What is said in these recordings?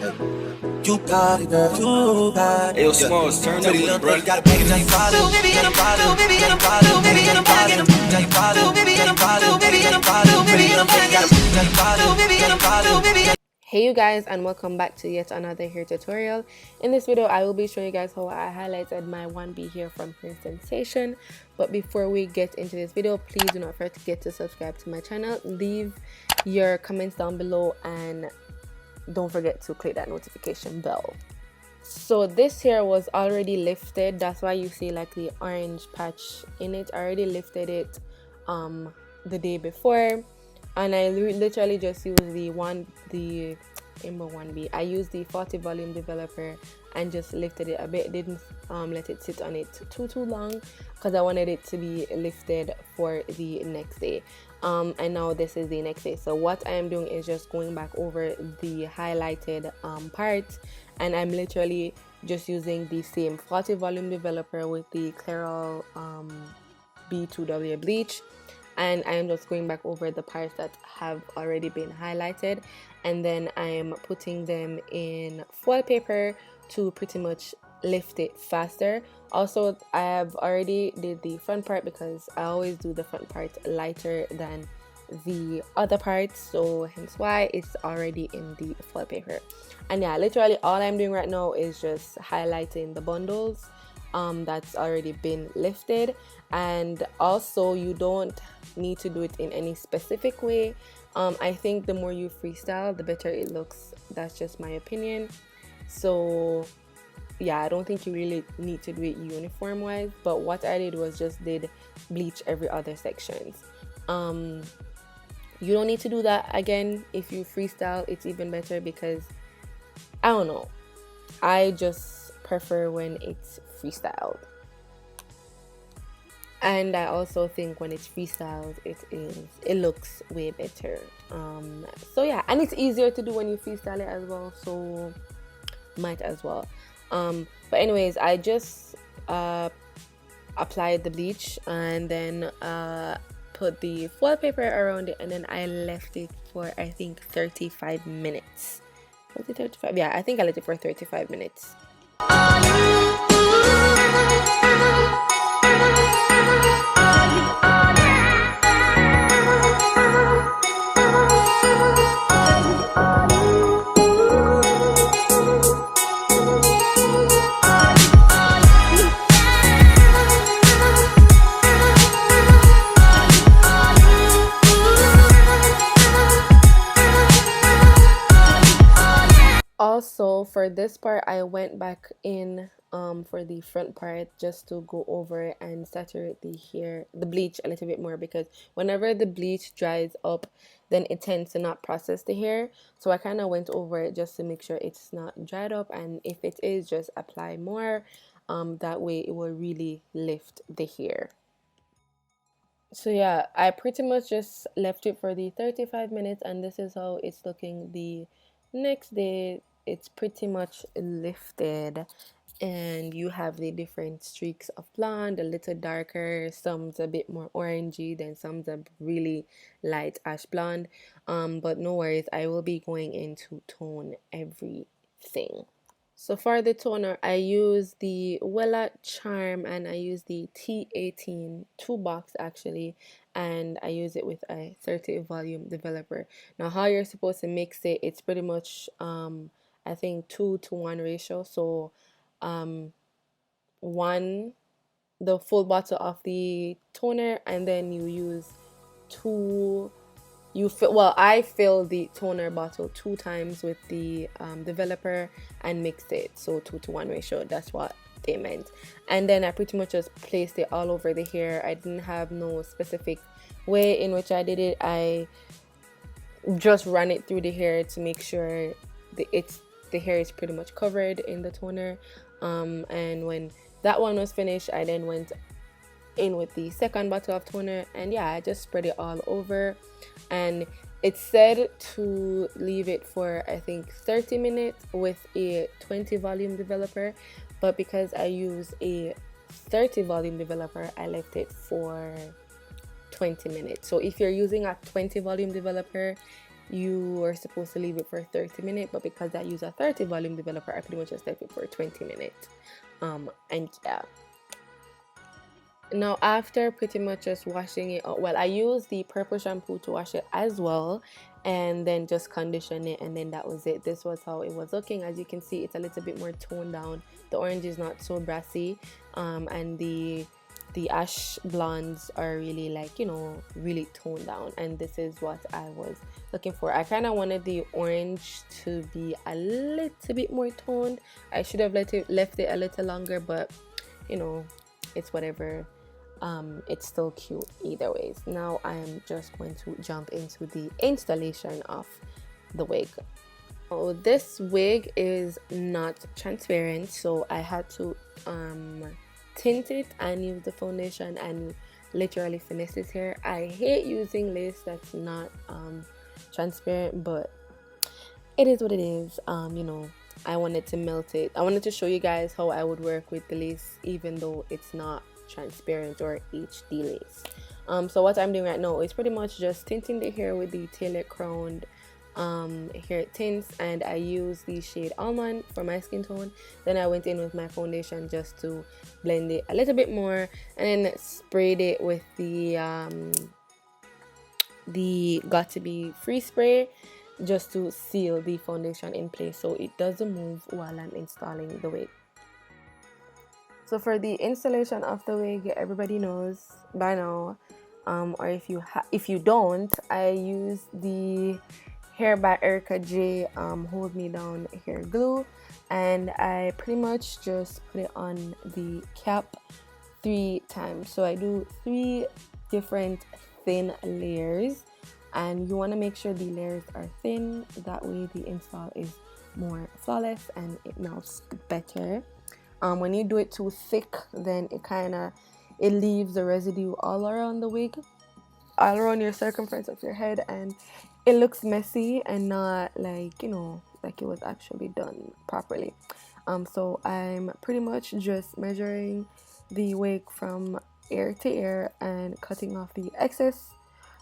You got it, girl. You got it. Yo, Smalls, turn up with bro. Got a bag and now you follow. Baby, get 'em follow. Baby, get 'em follow. Baby, get 'em follow. Now you follow. Baby, get 'em follow. Baby, get 'em follow. Baby, get 'em follow. Now you follow. Baby, get 'em follow. Baby. Hey you guys, and welcome back to yet another hair tutorial. In this video I will be showing you guys how I highlighted my 1B hair from Hairsnstn. But before we get into this video, please do not forget to subscribe to my channel, leave your comments down below, and don't forget to click that notification bell. So this hair was already lifted, that's why you see like the orange patch in it. I already lifted it the day before. And I literally just used the Ember 1B. I used the 40 volume developer and just lifted it a bit. Didn't let it sit on it too long because I wanted it to be lifted for the next day. And now this is the next day. So what I am doing is just going back over the highlighted part, and I'm literally just using the same 40 volume developer with the Clairol B2W bleach. And I'm just going back over the parts that have already been highlighted, and then I'm putting them in foil paper to pretty much lift it faster. Also, I have already did the front part because I always do the front part lighter than the other parts, so hence why it's already in the foil paper. And yeah, literally all I'm doing right now is just highlighting the bundles that's already been lifted. And also, you don't need to do it in any specific way. I think the more you freestyle, the better it looks. That's just my opinion. So yeah, I don't think you really need to do it uniform wise, but what I did was just did bleach every other sections. You don't need to do that again. If you freestyle, it's even better because I don't know, I just prefer when it's freestyled. And I also think when it's freestyled, it looks way better. So yeah, and it's easier to do when you freestyle it as well, so might as well. But anyways, I just applied the bleach and then put the foil paper around it, and then I left it for I think 35 minutes. Was it 35? Yeah, I think I left it for 35 minutes. Also, for this part, I went back in for the front part just to go over and saturate the bleach a little bit more, because whenever the bleach dries up, then it tends to not process the hair. So I kind of went over it just to make sure it's not dried up, and if it is, just apply more. That way it will really lift the hair. So yeah, I pretty much just left it for the 35 minutes, and this is how it's looking the next day. It's pretty much lifted, and you have the different streaks of blonde, a little darker, some's a bit more orangey, then some's a really light ash blonde. But no worries, I will be going in to tone everything. So for the toner, I use the Wella Charm, and I use the T18 2-box actually, and I use it with a 30 volume developer. Now how you're supposed to mix it, it's pretty much I think 2-to-1 ratio. So the full bottle of the toner, and then you use I fill the toner bottle 2 times with the developer and mixed it, so 2-to-1 ratio. That's what they meant. And then I pretty much just placed it all over the hair. I didn't have no specific way in which I did it. I just ran it through the hair to make sure the hair is pretty much covered in the toner. And when that one was finished, I then went in with the second bottle of toner, and yeah, I just spread it all over. And it said to leave it for I think 30 minutes with a 20 volume developer, but because I use a 30 volume developer, I left it for 20 minutes. So if you're using a 20 volume developer, you are supposed to leave it for 30 minutes, but because I use a 30 volume developer, I pretty much just left it for 20 minutes. And yeah, now after pretty much just washing it out, well, I use the purple shampoo to wash it as well, and then just condition it, and then that was it. This was how it was looking. As you can see, it's a little bit more toned down. The orange is not so brassy, and the ash blondes are really, like, you know, really toned down, and this is what I was looking for. I kind of wanted the orange to be a little bit more toned. I should have left it a little longer, but you know, it's whatever. It's still cute either ways. Now I am just going to jump into the installation of the wig. Oh, this wig is not transparent, so I had to tint it and use the foundation and literally finesse his hair. I hate using lace that's not transparent, but it is what it is. You know, I wanted to melt it. I wanted to show you guys how I would work with the lace even though it's not transparent or HD lace. So what I'm doing right now is pretty much just tinting the hair with the tailor crowned hair tints, and I use the shade Almond for my skin tone. Then I went in with my foundation just to blend it a little bit more, and then sprayed it with the Got To Be Free spray just to seal the foundation in place so it doesn't move while I'm installing the wig. So for the installation of the wig, everybody knows by now, or if you don't, I use the Hair by Erica J Hold Me Down hair glue, and I pretty much just put it on the cap 3 times. So I do 3 different thin layers, and you want to make sure the layers are thin, that way the install is more flawless and it melts better. When you do it too thick, then it leaves the residue all around the wig, all around your circumference of your head, and it looks messy and not, like, you know, like it was actually done properly. So I'm pretty much just measuring the wig from ear to ear and cutting off the excess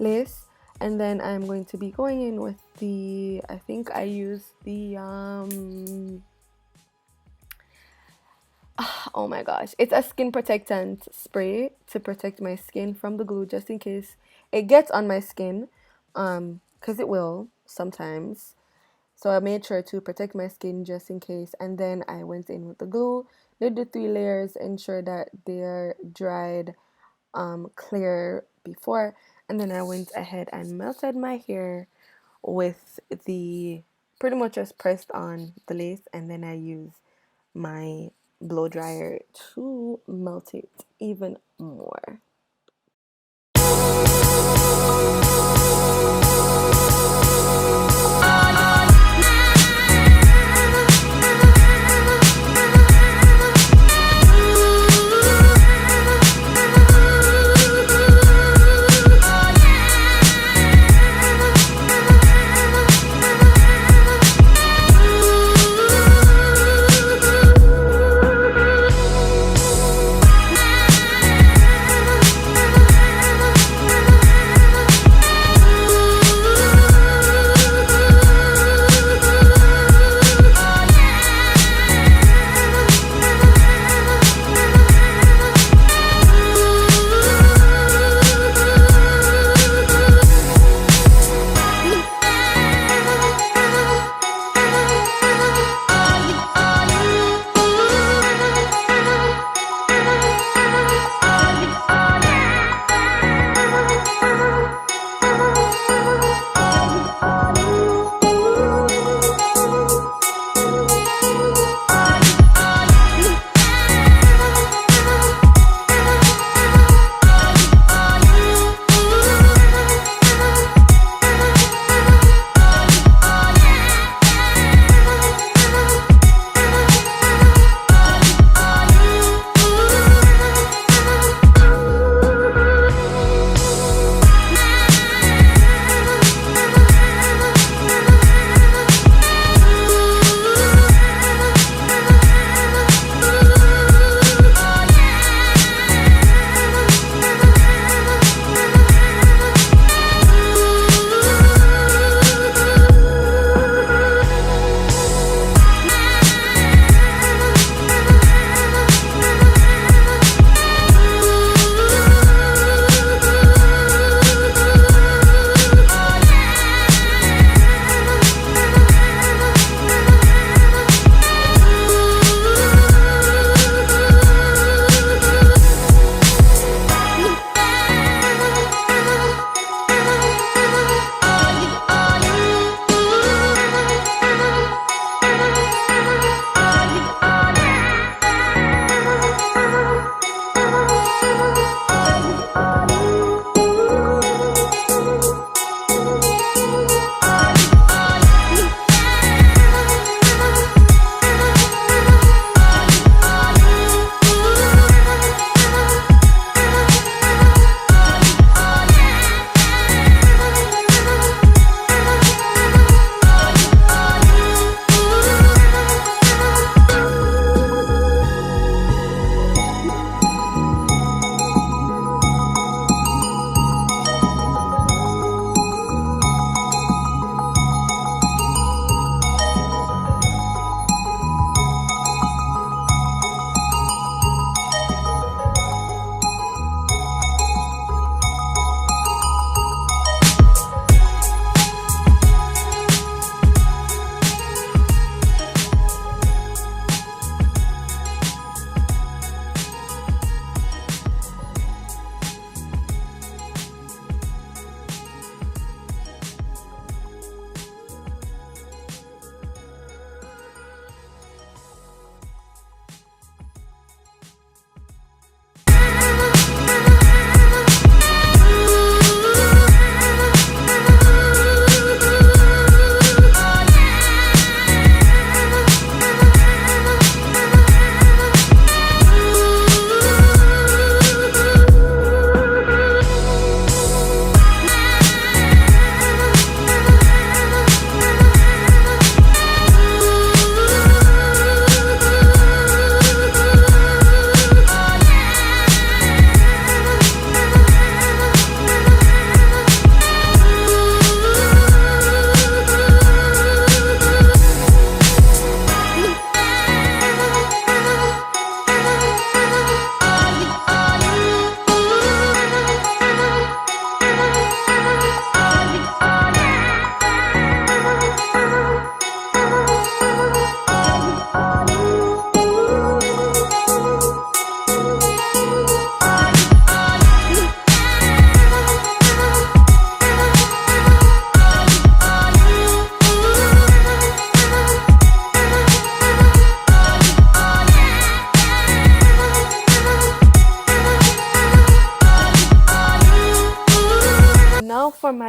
lace, and then I'm going to be going in with the, I think I use the oh my gosh, it's a skin protectant spray to protect my skin from the glue, just in case it gets on my skin, because it will sometimes. So I made sure to protect my skin just in case, and then I went in with the glue, did the 3 layers, ensure that they're dried clear before, and then I went ahead and melted my hair with the, pretty much just pressed on the lace, and then I used my blow dryer to melt it even more.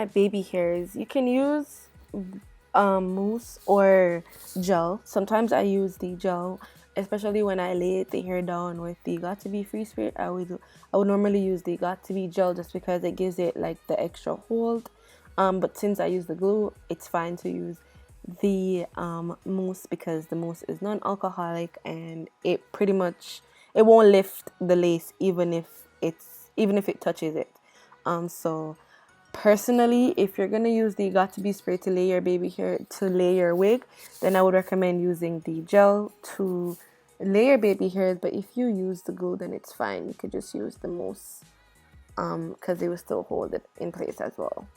my baby hairs, you can use mousse or gel. Sometimes I use the gel, especially when I lay the hair down with the Got to Be Free Spirit. I would normally use the Got to Be gel just because it gives it like the extra hold. But since I use the glue, it's fine to use the mousse because the mousse is non-alcoholic and it pretty much, it won't lift the lace even if it touches it. So personally, if you're gonna use the Got to Be spray to lay your baby hair, to lay your wig, then I would recommend using the gel to lay your baby hairs. But if you use the glue, then it's fine. You could just use the mousse because it will still hold it in place as well.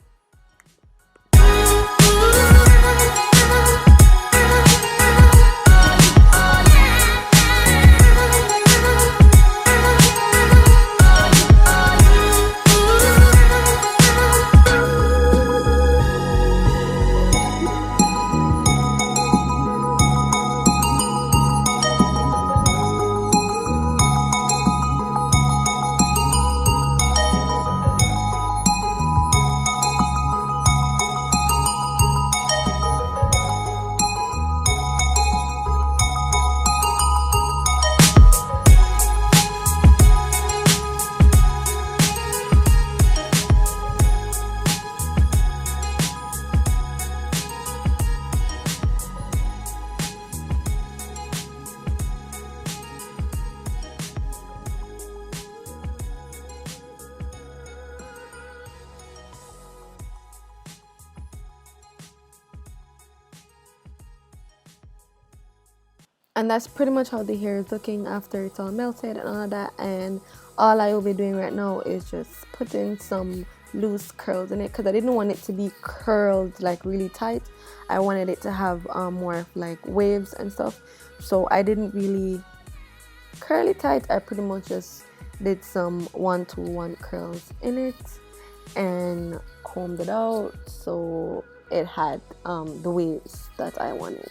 And that's pretty much how the hair is looking after it's all melted and all of that. And all I will be doing right now is just putting some loose curls in it because I didn't want it to be curled like really tight. I wanted it to have more like waves and stuff. So I didn't really curl it tight. I pretty much just did some 1-to-1 curls in it and combed it out so it had the waves that I wanted.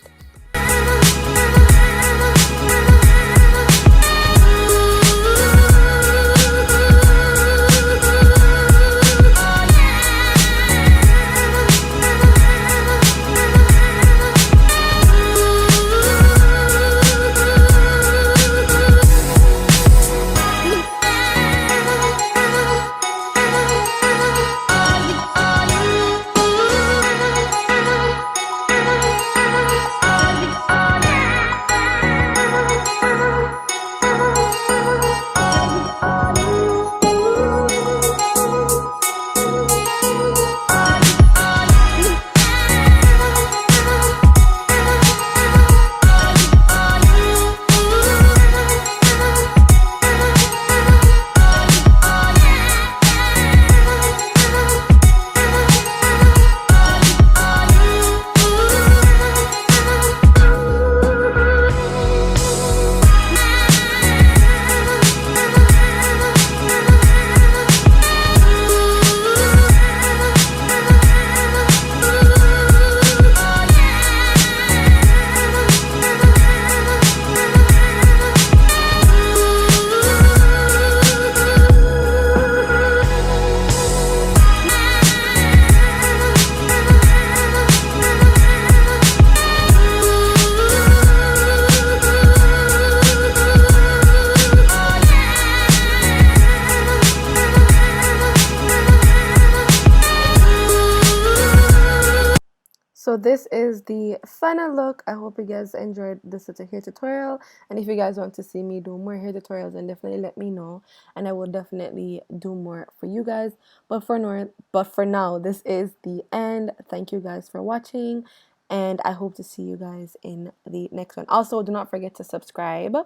So this is the final look. I hope you guys enjoyed this little hair tutorial, and if you guys want to see me do more hair tutorials, then definitely let me know and I will definitely do more for you guys. But for now, this is the end. Thank you guys for watching, and I hope to see you guys in the next one. Also, do not forget to subscribe,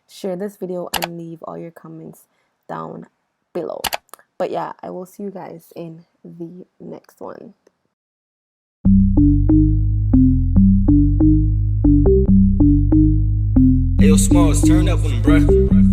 share this video, and leave all your comments down below. But yeah, I will see you guys in the next one. Hey, yo, Smalls, turn up on them, bruh.